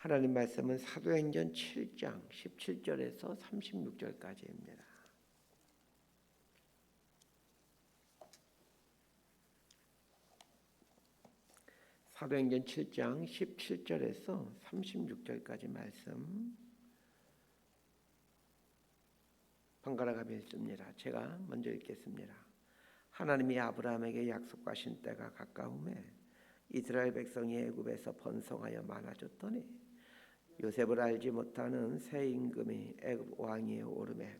하나님 말씀은 사도행전 7장 17절에서 36절까지입니다. 사도행전 7장 17절에서 36절까지 말씀 번갈아가 읽습니다. 제가 먼저 읽겠습니다. 하나님이 아브라함에게 약속하신 때가 가까움에 이스라엘 백성이 애굽에서 번성하여 많아졌더니 요셉을 알지 못하는 새 임금이 애굽 왕위에 오르매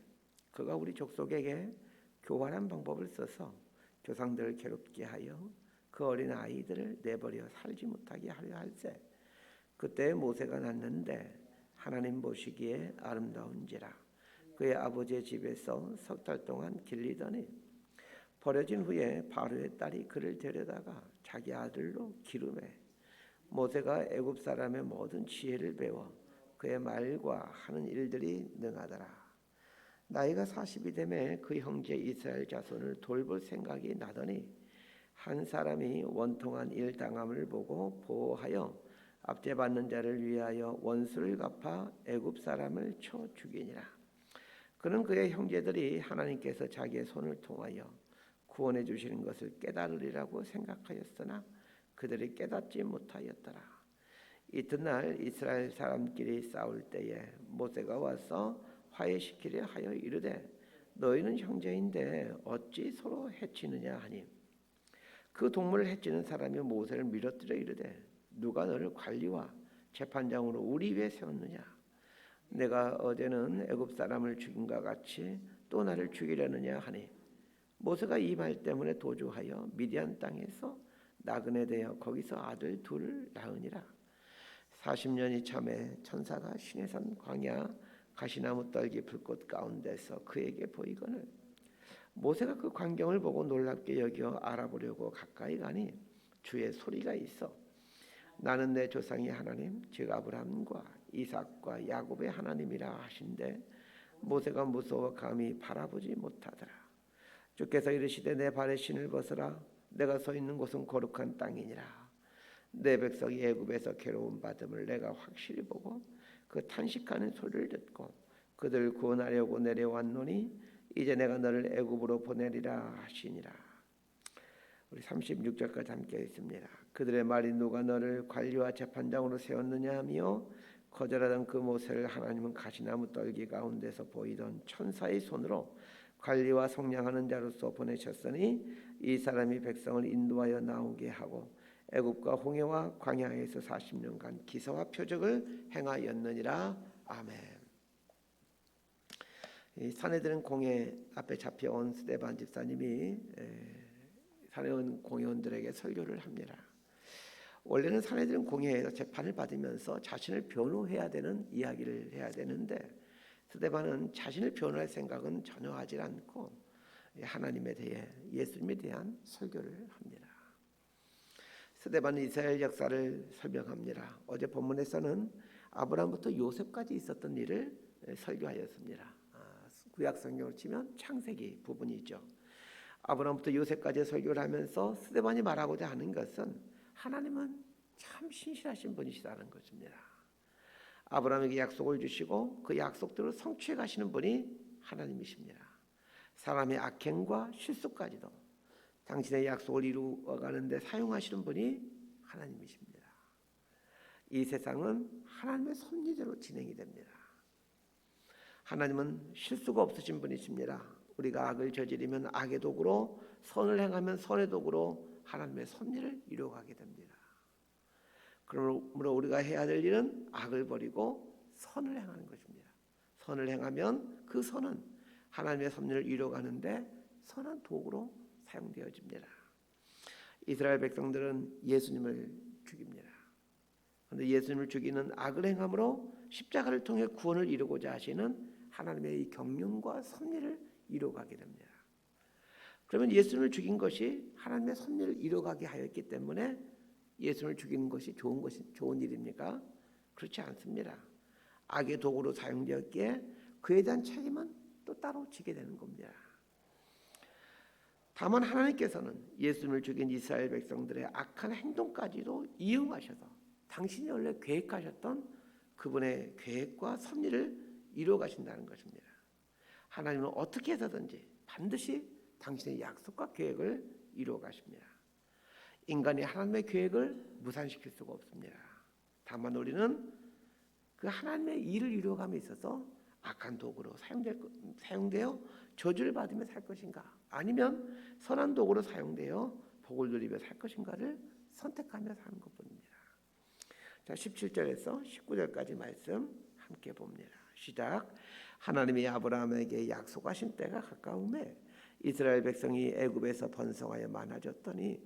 그가 우리 족속에게 교활한 방법을 써서 조상들을 괴롭게 하여 그 어린 아이들을 내버려 살지 못하게 하려 할세. 그때 모세가 났는데 하나님 보시기에 아름다운지라 그의 아버지의 집에서 석 달 동안 길리더니 버려진 후에 바로의 딸이 그를 데려다가 자기 아들로 기르매 모세가 애굽 사람의 모든 지혜를 배워 그의 말과 하는 일들이 능하더라. 나이가 40이 되매 그 형제 이스라엘 자손을 돌볼 생각이 나더니 한 사람이 원통한 일 당함을 보고 보호하여 압제받는 자를 위하여 원수를 갚아 애굽 사람을 쳐 죽이니라. 그는 그의 형제들이 하나님께서 자기의 손을 통하여 구원해 주시는 것을 깨달으리라고 생각하였으나 그들이 깨닫지 못하였더라. 이튿날 이스라엘 사람끼리 싸울 때에 모세가 와서 화해시키려 하여 이르되 너희는 형제인데 어찌 서로 해치느냐 하니 그 동물을 해치는 사람이 모세를 밀어뜨려 이르되 누가 너를 관리와 재판장으로 우리 위에 세웠느냐 내가 어제는 애굽 사람을 죽인과 같이 또 나를 죽이려느냐 하니 모세가 이 말 때문에 도주하여 미디안 땅에서 나그네 되어 거기서 아들 둘을 낳으니라. 40년이 참에 천사가 시내산 광야 가시나무 떨기 불꽃 가운데서 그에게 보이거늘 모세가 그 광경을 보고 놀랍게 여겨 알아보려고 가까이 가니 주의 소리가 있어 나는 내 조상의 하나님 즉 아브라함과 이삭과 야곱의 하나님이라 하신데 모세가 무서워 감히 바라보지 못하더라. 주께서 이르시되 내 발에 신을 벗으라 내가 서 있는 곳은 거룩한 땅이니라. 내 백성이 애굽에서 괴로움 받음을 내가 확실히 보고 그 탄식하는 소리를 듣고 그들 구원하려고 내려왔노니 이제 내가 너를 애굽으로 보내리라 하시니라. 우리 36절까지 함께 있습니다. 그들의 말이 누가 너를 관리와 재판장으로 세웠느냐 하며 거절하던 그 모세를 하나님은 가시나무 떨기 가운데서 보이던 천사의 손으로 관리와 속량하는 자로서 보내셨으니 이 사람이 백성을 인도하여 나오게 하고 애굽과 홍해와 광야에서 40년간 기사와 표적을 행하였느니라. 아멘. 이 산헤드린 공회 앞에 잡혀온 스데반 집사님이 산헤드린 공회원들에게 설교를 합니다. 원래는 산헤드린 공회에서 재판을 받으면서 자신을 변호해야 되는 이야기를 해야 되는데 스데반은 자신을 변호할 생각은 전혀 하지 않고 하나님에 대해 예수님에 대한 설교를 합니다. 스데반은 이스라엘 역사를 설명합니다. 어제 본문에서는 아브라함부터 요셉까지 있었던 일을 설교하였습니다. 구약 성경으로 치면 창세기 부분이죠. 아브라함부터 요셉까지 설교를 하면서 스데반이 말하고자 하는 것은 하나님은 참 신실하신 분이시라는 것입니다. 아브라함에게 약속을 주시고 그 약속대로 성취해 가시는 분이 하나님이십니다. 사람의 악행과 실수까지도 당신의 약속을 이루어가는데 사용하시는 분이 하나님이십니다. 이 세상은 하나님의 섭리대로 진행이 됩니다. 하나님은 실수가 없으신 분이십니다. 우리가 악을 저지르면 악의 도구로 선을 행하면 선의 도구로 하나님의 섭리를 이루어가게 됩니다. 그러므로 우리가 해야 될 일은 악을 버리고 선을 행하는 것입니다. 선을 행하면 그 선은 하나님의 섭리를 이루어가는데 선한 도구로 사용되어집니다. 이스라엘 백성들은 예수님을 죽입니다. 그런데 예수님을 죽이는 악을 행함으로 십자가를 통해 구원을 이루고자 하시는 하나님의 이 경륜과 섭리를 이루어가게 됩니다. 그러면 예수님을 죽인 것이 하나님의 섭리를 이루어가게 하였기 때문에 예수님을 죽이는 것이 좋은 일입니까? 그렇지 않습니다. 악의 도구로 사용되었기에 그에 대한 책임은 또 따로 지게 되는 겁니다. 다만 하나님께서는 예수님을 죽인 이스라엘 백성들의 악한 행동까지도 이용하셔서 당신이 원래 계획하셨던 그분의 계획과 섭리를 이루어 가신다는 것입니다. 하나님은 어떻게 해서든지 반드시 당신의 약속과 계획을 이루어 가십니다. 인간이 하나님의 계획을 무산시킬 수가 없습니다. 다만 우리는 그 하나님의 일을 이루어감에 있어서 악한 도구로 사용되어 저주를 받으며 살 것인가, 아니면 선한 도구로 사용되어 복을 누리며 살 것인가를 선택하며 사는 것뿐입니다. 자, 17절에서 19절까지 말씀 함께 봅니다. 시작. 하나님이 아브라함에게 약속하신 때가 가까움에 이스라엘 백성이 애굽에서 번성하여 많아졌더니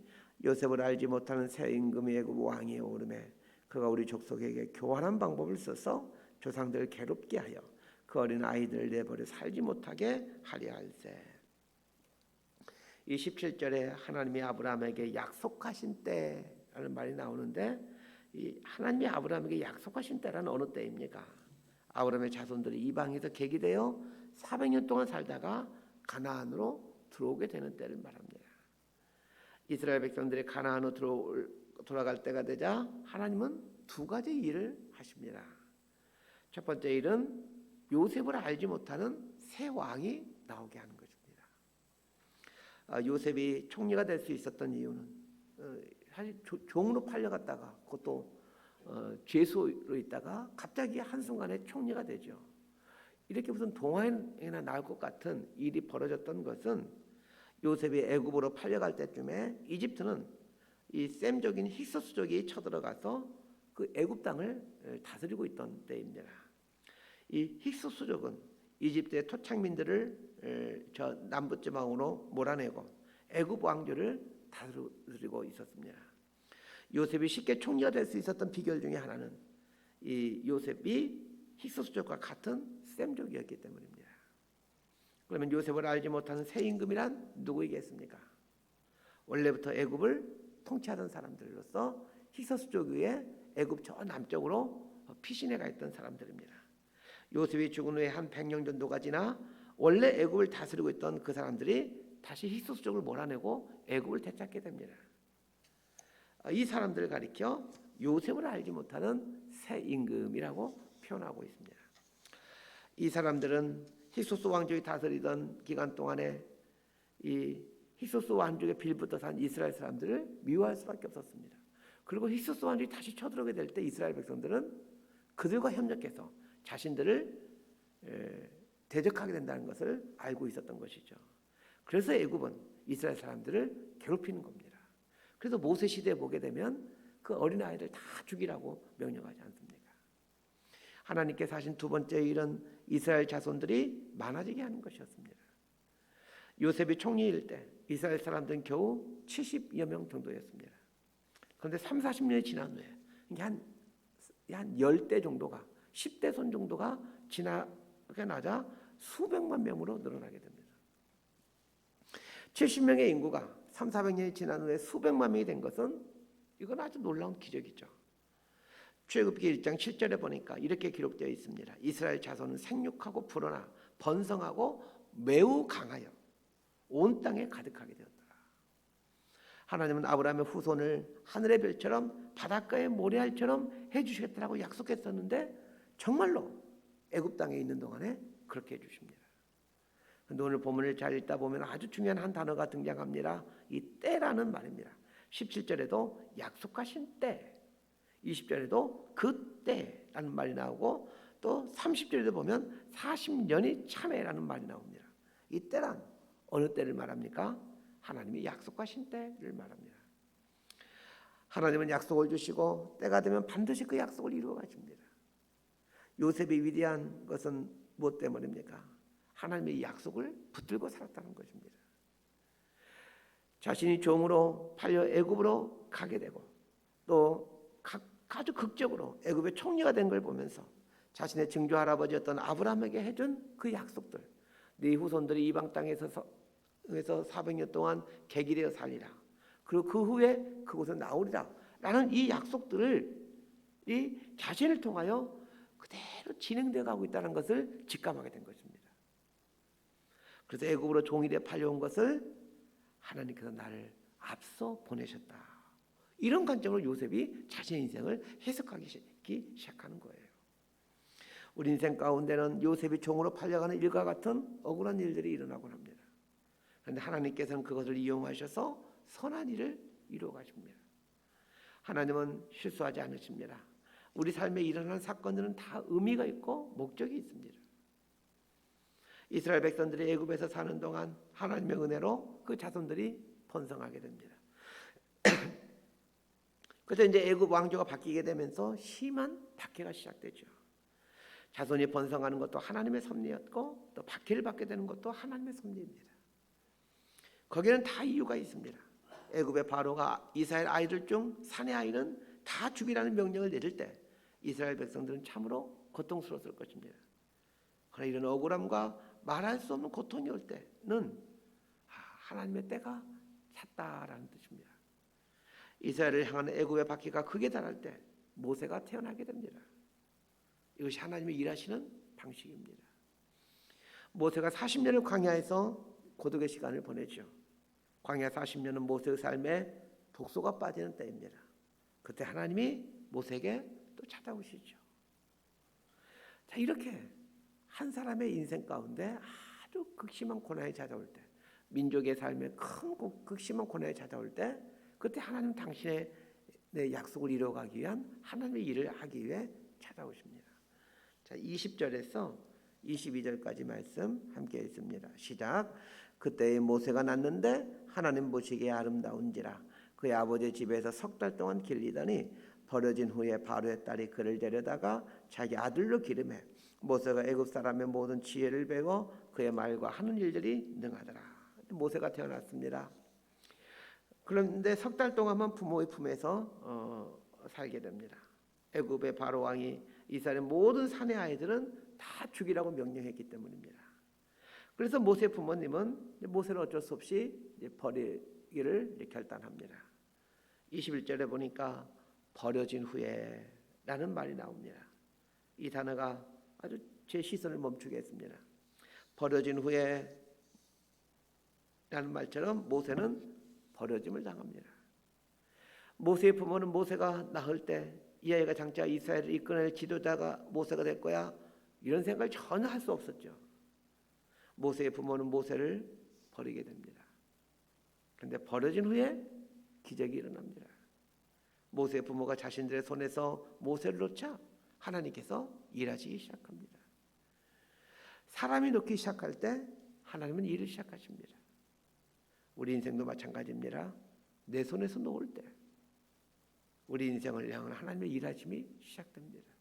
요셉을 알지 못하는 새 임금이 애굽 왕위에 오르매 그가 우리 족속에게 교활한 방법을 써서 조상들을 괴롭게 하여 그 어린 아이들을 내버려 살지 못하게 하려 할세. 이 17절에 하나님이 아브라함에게 약속하신 때라는 말이 나오는데, 이 하나님이 아브라함에게 약속하신 때라는 어느 때입니까? 아브라함의 자손들이 이방에서 계기되어 400년 동안 살다가 가나안으로 들어오게 되는 때를 말합니다. 이스라엘 백성들이 가나안으로 돌아갈 때가 되자 하나님은 두 가지 일을 하십니다. 첫 번째 일은 요셉을 알지 못하는 새 왕이 나오게 하는 것입니다. 요셉이 총리가 될 수 있었던 이유는 사실 종으로 팔려갔다가 그것도 죄수로 있다가 갑자기 한순간에 총리가 되죠. 이렇게 무슨 동화에나 나올 것 같은 일이 벌어졌던 것은 요셉이 애굽으로 팔려갈 때쯤에 이집트는 이 셈족인 힉소스족이 쳐들어가서 그 애굽 땅을 다스리고 있던 때입니다. 이 힉소스족은 이집트의 토착민들을 저 남부 지방으로 몰아내고 애굽 왕조를 다스리고 있었습니다. 요셉이 쉽게 총리가 될 수 있었던 비결 중에 하나는 이 요셉이 힉소스족과 같은 셈족이었기 때문입니다. 그러면 요셉을 알지 못하는 새 임금이란 누구이겠습니까? 원래부터 애굽을 통치하던 사람들로서 힉소스족 위에 애굽 저 남쪽으로 피신해 가 있던 사람들입니다. 요셉이 죽은 후에 한 100년 정도가 지나 원래 애굽을 다스리고 있던 그 사람들이 다시 힉소스족을 몰아내고 애굽을 되찾게 됩니다. 이 사람들을 가리켜 요셉을 알지 못하는 새 임금이라고 표현하고 있습니다. 이 사람들은 힉소스 왕족이 다스리던 기간 동안에 이 힉소스 왕족의 빌부터 산 이스라엘 사람들을 미워할 수밖에 없었습니다. 그리고 힉소스 왕족이 다시 쳐들어오게 될 때 이스라엘 백성들은 그들과 협력해서 자신들을 대적하게 된다는 것을 알고 있었던 것이죠. 그래서 애굽은 이스라엘 사람들을 괴롭히는 겁니다. 그래서 모세 시대에 보게 되면 그 어린아이들 다 죽이라고 명령하지 않습니까? 하나님께서 하신 두 번째 일은 이스라엘 자손들이 많아지게 하는 것이었습니다. 요셉이 총리일 때 이스라엘 사람들은 겨우 70여 명 정도였습니다. 그런데 30-40년이 지난 후에 한 10대 정도가 10대 손 정도가 지나게 나자 수백만 명으로 늘어나게 됩니다. 70명의 인구가 300-400년이 지난 후에 수백만 명이 된 것은 이건 아주 놀라운 기적이죠. 출애굽기 1장 7절에 보니까 이렇게 기록되어 있습니다. 이스라엘 자손은 생육하고 불어나 번성하고 매우 강하여 온 땅에 가득하게 되었더라. 하나님은 아브라함의 후손을 하늘의 별처럼 바닷가의 모래알처럼 해주시겠다고 약속했었는데 정말로 애굽 땅에 있는 동안에 그렇게 해주십니다. 근데 오늘 본문을 잘 읽다 보면 아주 중요한 한 단어가 등장합니다. 이 때라는 말입니다. 17절에도 약속하신 때, 20절에도 그때라는 말이 나오고 또 30절에도 보면 40년이 참회라는 말이 나옵니다. 이 때란 어느 때를 말합니까? 하나님이 약속하신 때를 말합니다. 하나님은 약속을 주시고 때가 되면 반드시 그 약속을 이루어 가십니다. 요셉이 위대한 것은 무엇 때문입니까? 하나님의 약속을 붙들고 살았다는 것입니다. 자신이 종으로 팔려 애굽으로 가게 되고 또 아주 극적으로 애굽의 총리가 된 걸 보면서 자신의 증조 할아버지였던 아브라함에게 해준 그 약속들, 네 후손들이 이방 땅에서 400년 동안 객이되어 살리라, 그리고 그 후에 그곳에 나오리라 라는 이 약속들을 이 자신을 통하여 그대로 진행되어 가고 있다는 것을 직감하게 된 것입니다. 그래서 애굽으로 종이되어 팔려온 것을 하나님께서 나를 앞서 보내셨다, 이런 관점으로 요셉이 자신의 인생을 해석하기 시작하는 거예요. 우리 인생 가운데는 요셉이 종으로 팔려가는 일과 같은 억울한 일들이 일어나곤 합니다. 그런데 하나님께서는 그것을 이용하셔서 선한 일을 이루어 가십니다. 하나님은 실수하지 않으십니다. 우리 삶에 일어나는 사건들은 다 의미가 있고 목적이 있습니다. 이스라엘 백성들이 애굽에서 사는 동안 하나님의 은혜로 그 자손들이 번성하게 됩니다. 그래서 이제 애굽 왕조가 바뀌게 되면서 심한 박해가 시작되죠. 자손이 번성하는 것도 하나님의 섭리였고 또 박해를 받게 되는 것도 하나님의 섭리입니다. 거기에는 다 이유가 있습니다. 애굽의 바로가 이스라엘 아이들 중 사내 아이는 다 죽이라는 명령을 내릴 때 이스라엘 백성들은 참으로 고통스러웠을 것입니다. 그러나 이런 억울함과 말할 수 없는 고통이 올 때는 하나님의 때가 찼다라는 뜻입니다. 이스라엘을 향하는 애굽의 박해가 극에 달할 때 모세가 태어나게 됩니다. 이것이 하나님이 일하시는 방식입니다. 모세가 40년을 광야에서 고독의 시간을 보내죠. 광야 40년은 모세의 삶에 독소가 빠지는 때입니다. 그때 하나님이 모세에게 또 찾아오시죠. 자, 이렇게 한 사람의 인생 가운데 아주 극심한 고난이 찾아올 때, 민족의 삶에 큰 극심한 고난이 찾아올 때, 그때 하나님 당신의 약속을 이루어가기 위한 하나님의 일을 하기 위해 찾아오십니다. 자, 20절에서 22절까지 말씀 함께 읽습니다. 시작. 그때의 모세가 났는데 하나님 보시기에 아름다운지라 그의 아버지 집에서 석 달 동안 길리더니 버려진 후에 바로의 딸이 그를 데려다가 자기 아들로 기르매 모세가 애굽 사람의 모든 지혜를 배워 그의 말과 하는 일들이 능하더라. 모세가 태어났습니다. 그런데 석 달 동안만 부모의 품에서 살게 됩니다. 애굽의 바로 왕이 이스라엘 모든 사내 아이들은 다 죽이라고 명령했기 때문입니다. 그래서 모세 부모님은 모세를 어쩔 수 없이 버리기를 결단합니다. 21절에 보니까 버려진 후에 라는 말이 나옵니다. 이 단어가 아주 제 시선을 멈추게 했습니다. 버려진 후에 라는 말처럼 모세는 버려짐을 당합니다. 모세의 부모는 모세가 낳을 때 이 아이가 장차 이스라엘을 이끌어낼 지도자가 모세가 될 거야 이런 생각을 전혀 할 수 없었죠. 모세의 부모는 모세를 버리게 됩니다. 그런데 버려진 후에 기적이 일어납니다. 모세의 부모가 자신들의 손에서 모세를 놓자 하나님께서 일하시기 시작합니다. 사람이 놓기 시작할 때 하나님은 일을 시작하십니다. 우리 인생도 마찬가지입니다. 내 손에서 놓을 때 우리 인생을 향한 하나님의 일하심이 시작됩니다.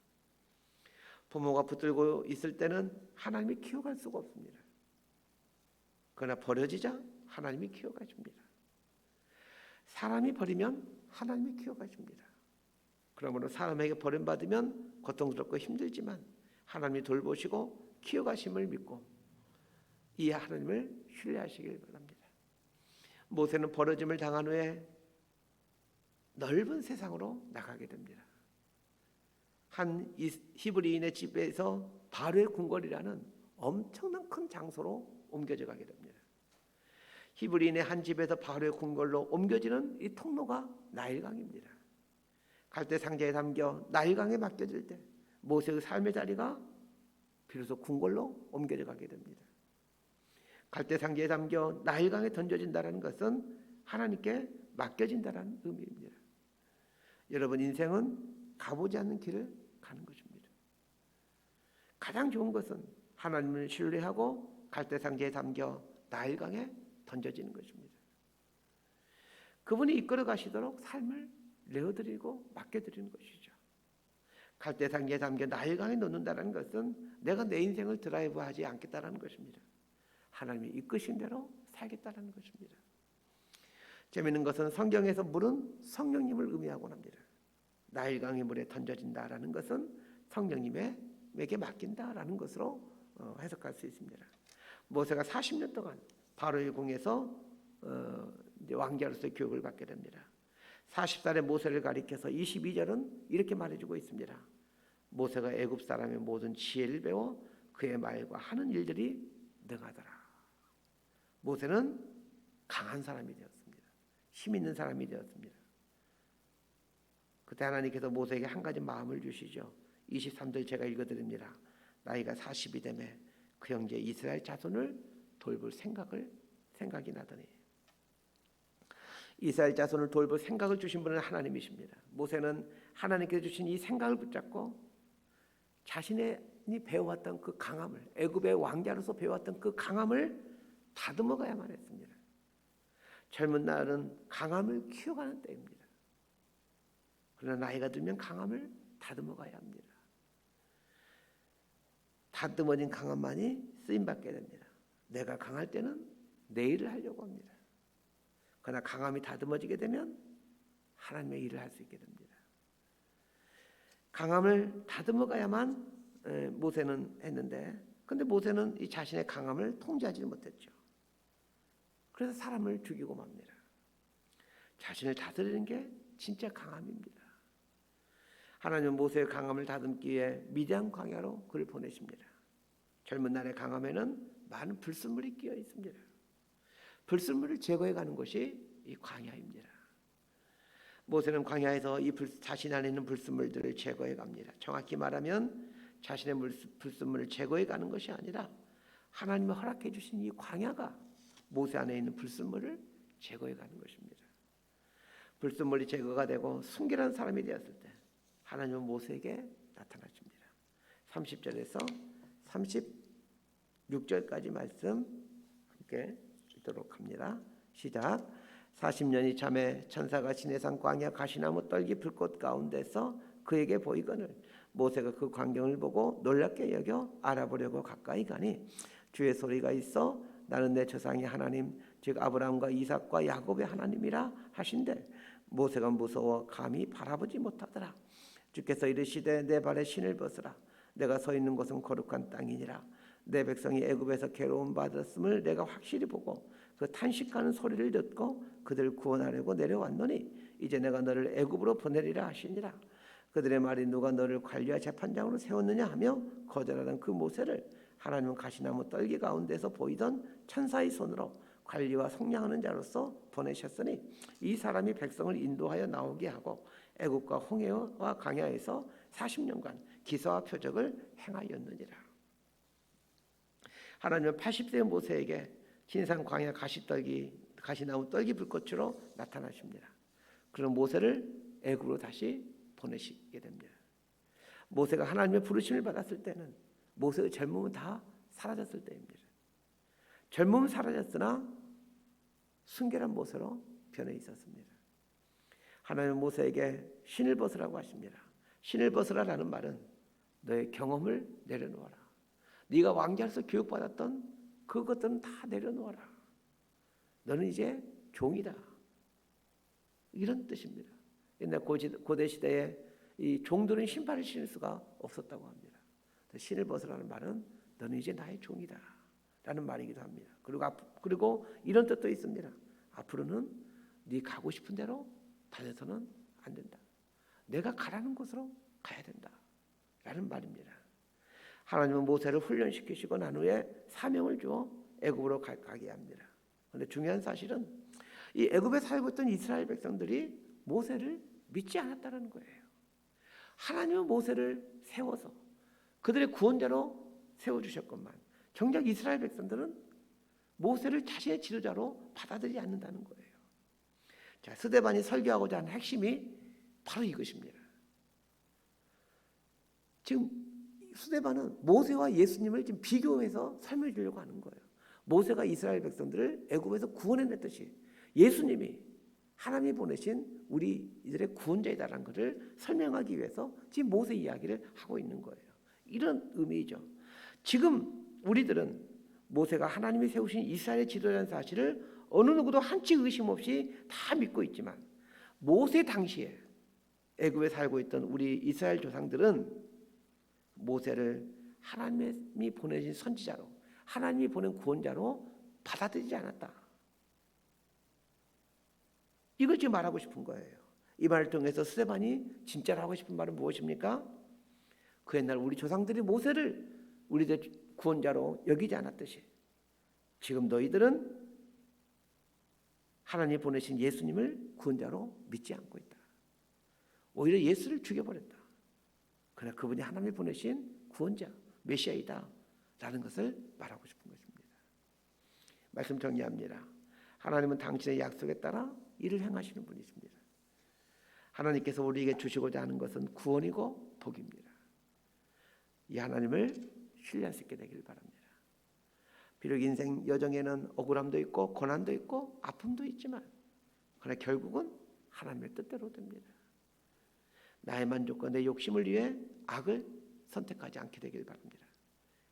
부모가 붙들고 있을 때는 하나님이 키워갈 수가 없습니다. 그러나 버려지자 하나님이 키워가십니다. 사람이 버리면 하나님이 키워가십니다. 그러므로 사람에게 버림받으면 고통스럽고 힘들지만 하나님이 돌보시고 키워가심을 믿고 이 하나님을 신뢰하시길 바랍니다. 모세는 버려짐을 당한 후에 넓은 세상으로 나가게 됩니다. 한 히브리인의 집에서 바로의 궁궐이라는 엄청난 큰 장소로 옮겨져 가게 됩니다. 히브리인의 한 집에서 바로의 궁궐로 옮겨지는 이 통로가 나일강입니다. 갈대 상자에 담겨 나일강에 맡겨질 때 모세의 삶의 자리가 비로소 궁궐로 옮겨져 가게 됩니다. 갈대 상자에 담겨 나일강에 던져진다는 것은 하나님께 맡겨진다는 의미입니다. 여러분 인생은 가보지 않는 길을 가는 것입니다. 가장 좋은 것은 하나님을 신뢰하고 갈대 상자에 담겨 나일강에 던져지는 것입니다. 그분이 이끌어 가시도록 삶을 내어드리고 맡겨드리는 것이죠. 갈대 상자에 담겨 나일강에 놓는다는 것은 내가 내 인생을 드라이브하지 않겠다는 것입니다. 하나님이 이끄신 대로 살겠다는 것입니다. 재미있는 것은 성경에서 물은 성령님을 의미하곤 합니다. 나일강의 물에 던져진다라는 것은 성령님에게 맡긴다라는 것으로 해석할 수 있습니다. 모세가 40년 동안 바로의 궁에서 이제 왕자로서의 교육을 받게 됩니다. 40살의 모세를 가리켜서 22절은 이렇게 말해주고 있습니다. 모세가 애굽 사람의 모든 지혜를 배워 그의 말과 하는 일들이 능하더라. 모세는 강한 사람이 되었습니다. 힘 있는 사람이 되었습니다. 그때 하나님께서 모세에게 한 가지 마음을 주시죠. 23절 제가 읽어드립니다. 나이가 40이 되매 그 형제 이스라엘 자손을 돌볼 생각이 나더니, 이스라엘 자손을 돌볼 생각을 주신 분은 하나님이십니다. 모세는 하나님께서 주신 이 생각을 붙잡고 자신이 배워왔던 그 강함을, 애굽의 왕자로서 배워왔던 그 강함을 다듬어 가야만 했습니다. 젊은 날은 강함을 키워가는 때입니다. 그러나 나이가 들면 강함을 다듬어 가야 합니다. 다듬어진 강함만이 쓰임받게 됩니다. 내가 강할 때는 내 일을 하려고 합니다. 그러나 강함이 다듬어지게 되면 하나님의 일을 할 수 있게 됩니다. 강함을 다듬어 가야만 모세는 했는데, 근데 모세는 이 자신의 강함을 통제하지 못했죠. 그래서 사람을 죽이고 맙니다. 자신을 다스리는 게 진짜 강함입니다. 하나님은 모세의 강함을 다듬기 위해 미디안 광야로 그를 보내십니다. 젊은 날의 강함에는 많은 불순물이 끼어 있습니다. 불순물을 제거해 가는 것이 이 광야입니다. 모세는 광야에서 이 자신 안에 있는 불순물들을 제거해 갑니다. 정확히 말하면 자신의 불순물을 제거해 가는 것이 아니라 하나님이 허락해 주신 이 광야가 모세 안에 있는 불순물을 제거해 가는 것입니다. 불순물이 제거가 되고 순결한 사람이 되었을 때 하나님은 모세에게 나타나십니다. 30절에서 36절까지 말씀 함께 읽도록 합니다. 시작. 40년이 참에 천사가 시내산 광야 가시나무 떨기 불꽃 가운데서 그에게 보이거늘 모세가 그 광경을 보고 놀랍게 여겨 알아보려고 가까이 가니 주의 소리가 있어 나는 내 조상의 하나님 즉 아브라함과 이삭과 야곱의 하나님이라 하신대 모세가 무서워 감히 바라보지 못하더라. 주께서 이르시되 내 발에 신을 벗으라. 내가 서 있는 곳은 거룩한 땅이니라. 내 백성이 애굽에서 괴로움 받았음을 내가 확실히 보고 그 탄식하는 소리를 듣고 그들을 구원하려고 내려왔노니 이제 내가 너를 애굽으로 보내리라 하시니라. 그들의 말이 누가 너를 관리와 재판장으로 세웠느냐 하며 거절하던 그 모세를 하나님은 가시나무 떨기 가운데서 보이던 천사의 손으로 관리와 속량하는 자로서 보내셨으니 이 사람이 백성을 인도하여 나오게 하고 애굽과 홍해와 강야에서 40년간 기사와 표적을 행하였느니라. 하나님은 80세 모세에게 신산 광야 가시나무 떨기 불꽃으로 나타나십니다. 그런 모세를 애굽으로 다시 보내시게 됩니다. 모세가 하나님의 부르심을 받았을 때는 모세의 젊음은 다 사라졌을 때입니다. 젊음은 사라졌으나 순결한 모세로 변해 있었습니다. 하나님은 모세에게 신을 벗으라고 하십니다. 신을 벗으라라는 말은 너의 경험을 내려놓아라. 네가 왕자로서 교육받았던 그것들은 다 내려놓아라. 너는 이제 종이다. 이런 뜻입니다. 옛날 고대 시대에 이 종들은 신발을 신을 수가 없었다고 합니다. 신을 벗으라는 말은 너는 이제 나의 종이다 라는 말이기도 합니다. 그리고 이런 뜻도 있습니다. 앞으로는 네 가고 싶은 대로 다녀서는 안 된다. 내가 가라는 곳으로 가야 된다 라는 말입니다. 하나님은 모세를 훈련시키시고 난 후에 사명을 주어 애굽으로 가게 합니다. 그런데 중요한 사실은 이 애굽에 살고 있던 이스라엘 백성들이 모세를 믿지 않았다는 거예요. 하나님은 모세를 세워서 그들의 구원자로 세워주셨건만 정작 이스라엘 백성들은 모세를 자신의 지도자로 받아들이지 않는다는 거예요. 자, 스데반이 설교하고자 하는 핵심이 바로 이것입니다. 지금 스데반은 모세와 예수님을 지금 비교해서 설명해 주려고 하는 거예요. 모세가 이스라엘 백성들을 애굽에서 구원해냈듯이 예수님이 하나님이 보내신 우리 이들의 구원자이다라는 것을 설명하기 위해서 지금 모세 이야기를 하고 있는 거예요. 이런 의미죠. 지금 우리들은 모세가 하나님이 세우신 이스라엘의 지도자라는 사실을 어느 누구도 한치 의심 없이 다 믿고 있지만 모세 당시에 애굽에 살고 있던 우리 이스라엘 조상들은 모세를 하나님이 보내신 선지자로 하나님이 보낸 구원자로 받아들이지 않았다. 이걸 지금 말하고 싶은 거예요. 이 말을 통해서 스데반이 진짜로 하고 싶은 말은 무엇입니까? 그 옛날 우리 조상들이 모세를 우리들 구원자로 여기지 않았듯이 지금 너희들은 하나님이 보내신 예수님을 구원자로 믿지 않고 있다. 오히려 예수를 죽여버렸다. 그러나 그분이 하나님이 보내신 구원자, 메시아이다 라는 것을 말하고 싶은 것입니다. 말씀 정리합니다. 하나님은 당신의 약속에 따라 일을 행하시는 분이십니다. 하나님께서 우리에게 주시고자 하는 것은 구원이고 복입니다. 이 하나님을 신뢰할 수 있게 되길 바랍니다. 비록 인생 여정에는 억울함도 있고 고난도 있고 아픔도 있지만 그러나 결국은 하나님의 뜻대로 됩니다. 나의 만족과 내 욕심을 위해 악을 선택하지 않게 되길 바랍니다.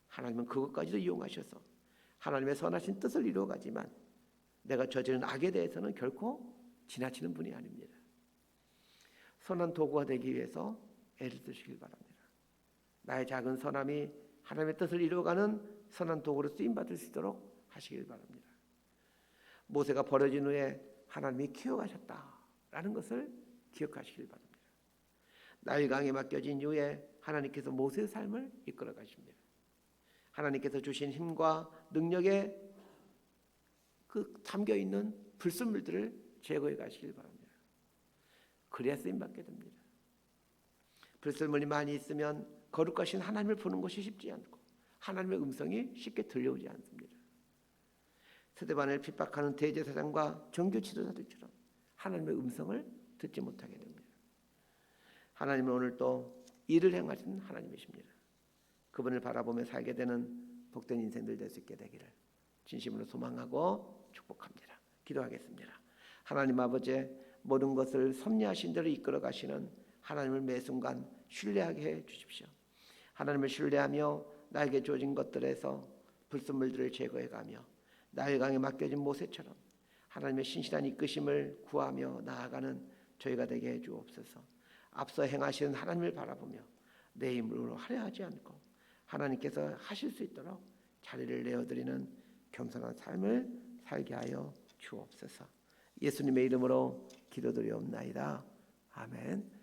하나님은 그것까지도 이용하셔서 하나님의 선하신 뜻을 이루어가지만 내가 저지른 악에 대해서는 결코 지나치는 분이 아닙니다. 선한 도구가 되기 위해서 애를 쓰시길 바랍니다. 나의 작은 선함이 하나님의 뜻을 이루어가는 선한 도구로 쓰임받을 수 있도록 하시길 바랍니다. 모세가 버려진 후에 하나님이 키워가셨다라는 것을 기억하시길 바랍니다. 나일강에 맡겨진 이후에 하나님께서 모세의 삶을 이끌어 가십니다. 하나님께서 주신 힘과 능력에 그 담겨있는 불순물들을 제거해 가시길 바랍니다. 그래야 쓰임받게 됩니다. 불순물이 많이 있으면 거룩하신 하나님을 보는 것이 쉽지 않고 하나님의 음성이 쉽게 들려오지 않습니다. 스데반을 핍박하는 대제사장과 정교 지도자들처럼 하나님의 음성을 듣지 못하게 됩니다. 하나님은 오늘 또 일을 행하시는 하나님이십니다. 그분을 바라보며 살게 되는 복된 인생들 될 수 있게 되기를 진심으로 소망하고 축복합니다. 기도하겠습니다. 하나님 아버지, 모든 것을 섭리하신 대로 이끌어 가시는 하나님을 매 순간 신뢰하게 해 주십시오. 하나님을 신뢰하며 나에게 주어진 것들에서 불순물들을 제거해가며 나일강에 맡겨진 모세처럼 하나님의 신실한 이끄심을 구하며 나아가는 저희가 되게 해 주옵소서. 앞서 행하시는 하나님을 바라보며 내 힘으로 하려 하지 않고 하나님께서 하실 수 있도록 자리를 내어드리는 겸손한 삶을 살게 하여 주옵소서. 예수님의 이름으로 기도드리옵나이다. 아멘.